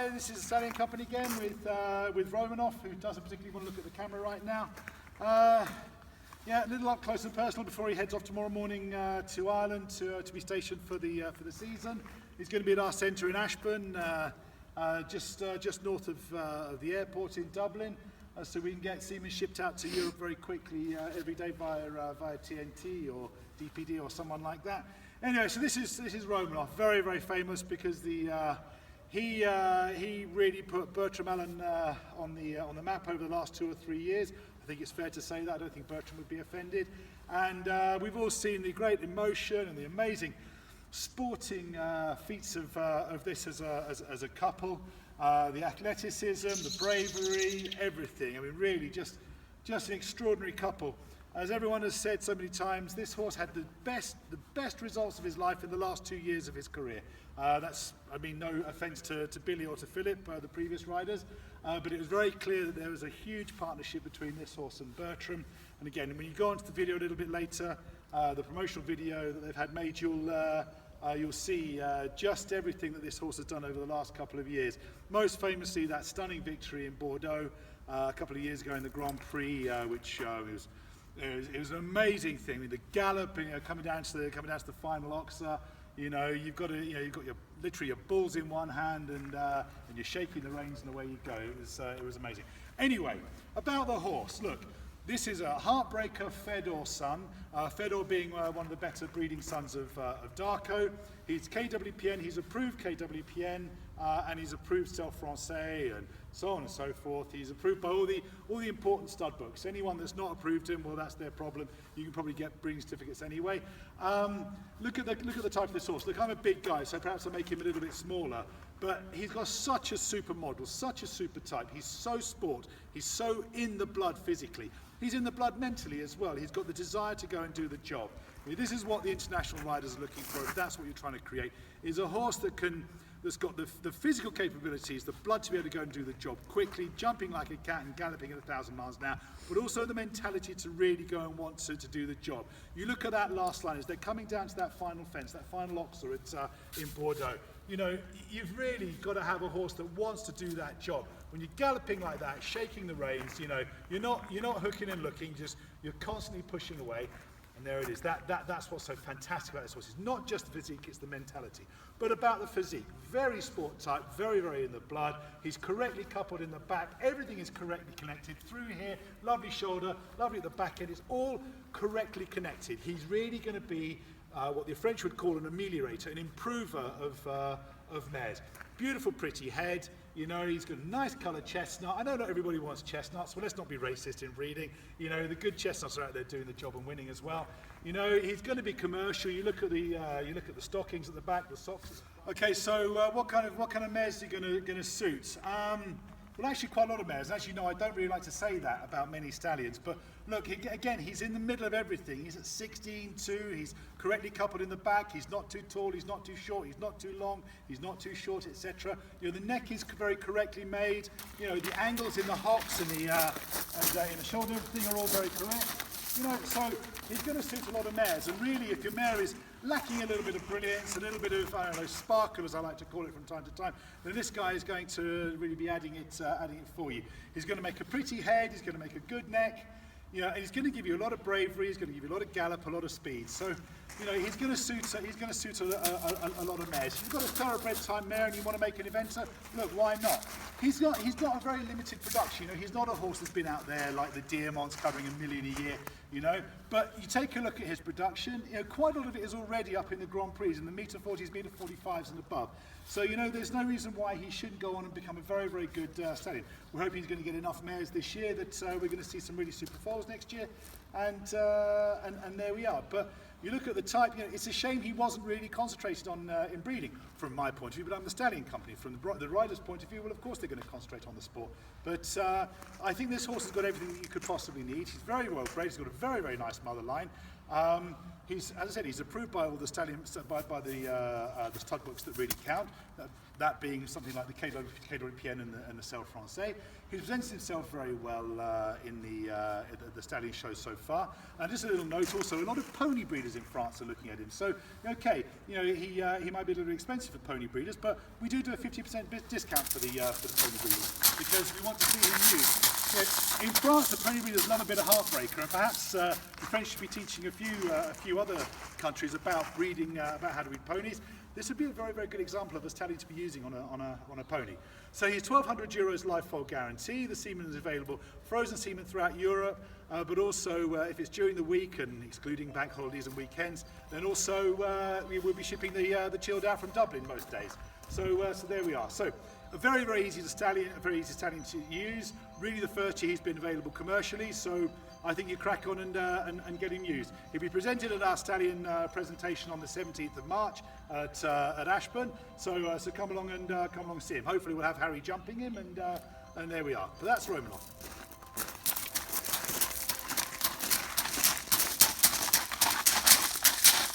Hi, this is the Stallion Company again with Romanoff, who doesn't particularly want to look at the camera right now. Yeah, a little up close and personal before he heads off tomorrow morning to Ireland to be stationed for the season. He's going to be at our centre in Ashburn, just north of the airport in Dublin, so we can get seamen shipped out to Europe very quickly every day via TNT or DPD or someone like that. Anyway, so this is Romanoff, very famous because he really put Bertram Allen on the map over the last 2 or 3 years. I think it's fair to say that. I don't think Bertram would be offended. And we've all seen the great emotion and the amazing sporting feats of this as a couple. The athleticism, the bravery, everything. I mean, really, just an extraordinary couple. As everyone has said so many times, this horse had the best results of his life in the last 2 years of his career. That's, I mean, no offence to Billy or to Philip, the previous riders, but it was very clear that there was a huge partnership between this horse and Bertram. And again, when you go onto the video a little bit later, the promotional video that they've had made, you'll see just everything that this horse has done over the last couple of years. Most famously, that stunning victory in Bordeaux a couple of years ago in the Grand Prix, which it was an amazing thing. I mean, the gallop, coming down to the final oxer. You've got literally your bulls in one hand and you're shaking the reins and away you go. It was amazing. Anyway, about the horse. Look, this is a heartbreaker Fedor son. Fedor being one of the better breeding sons of Darko. He's KWPN. He's approved KWPN. And he's approved Stel Francais and so on and so forth. He's approved by all the important stud books. Anyone that's not approved him, well, that's their problem. You can probably get breeding certificates anyway. Look at the type of this horse. Look, I'm a big guy, so perhaps I'll make him a little bit smaller. But he's got such a super model, such a super type. He's so sport. He's so in the blood physically. He's in the blood mentally as well. He's got the desire to go and do the job. I mean, this is what the international riders are looking for. If that's what you're trying to create, is a horse that's got the physical capabilities, the blood to be able to go and do the job quickly, jumping like a cat and galloping at 1,000 miles an hour, but also the mentality to really go and want to do the job. You look at that last line as they're coming down to that final fence, that final oxer in Bordeaux. You've really got to have a horse that wants to do that job. When you're galloping like that, shaking the reins, you're not hooking and looking, you're constantly pushing away. And there it is. That's what's so fantastic about this horse. It's not just the physique, it's the mentality. But about the physique, very sport type, very in the blood. He's correctly coupled in the back. Everything is correctly connected through here. Lovely shoulder, lovely at the back end. It's all correctly connected. He's really going to be what the French would call an ameliorator, an improver of mares. Beautiful, pretty head. He's got a nice coloured chestnut. I know not everybody wants chestnuts, well, let's not be racist in breeding. The good chestnuts are out there doing the job and winning as well. He's going to be commercial. You look at the stockings at the back, the socks. Okay, so what kind of mares is he going to suit? Well, actually, quite a lot of mares. Actually, no, I don't really like to say that about many stallions. But look, again, he's in the middle of everything. He's at 16.2. He's correctly coupled in the back. He's not too tall. He's not too short. He's not too long. He's not too short, etc. The neck is very correctly made. The angles in the hocks and in the shoulder, everything are all very correct. So he's going to suit a lot of mares. And really, if your mare is lacking a little bit of brilliance, a little bit of, sparkle, as I like to call it from time to time, then this guy is going to really be adding it for you. He's going to make a pretty head, he's going to make a good neck, and he's going to give you a lot of bravery, he's going to give you a lot of gallop, a lot of speed. So, he's going to suit a lot of mares. If you've got a thoroughbred type mare and you want to make an eventer, look, why not? He's got a very limited production. He's not a horse that's been out there like the Diamonds covering 1 million a year. But you take a look at his production, quite a lot of it is already up in the Grand Prix, in the metre 40s, metre 45s and above. So, there's no reason why he shouldn't go on and become a very good stallion. We're hoping he's going to get enough mares this year that we're going to see some really super foals next year, and there we are. But you look at the type, it's a shame he wasn't really concentrated on in breeding, from my point of view, but I'm the Stallion Company. From the rider's point of view, well, of course they're going to concentrate on the sport. But I think this horse has got everything that you could possibly need. He's very well bred, he's got a very nice mother line. As I said, he's approved by all the stallion, by the stud books that really count. That being something like the KWPN and the Selle Francais. He's presented himself very well in the stallion show so far. And just a little note also, a lot of pony breeders in France are looking at him. So, okay, you know, he might be a little bit expensive for pony breeders, but we do a 50% discount for the pony breeders because we want to see him used. Yeah, in France, the pony breeders love a bit of heartbreaker, and perhaps the French should be teaching a few other countries about breeding, about how to breed ponies. This would be a very, very good example of a stallion to be using on a pony. So he's €1,200 live foal guarantee. The semen is available, frozen semen throughout Europe, but also if it's during the week and excluding bank holidays and weekends, then also we will be shipping the chilled out from Dublin most days. So there we are. So a very, very easy stallion to use. Really the first year he's been available commercially, so I think you crack on and get him used. He'll be presented at our stallion presentation on the 17th of March at Ashburn. So come along and see him. Hopefully we'll have Harry jumping him, and there we are. But that's Romanoff.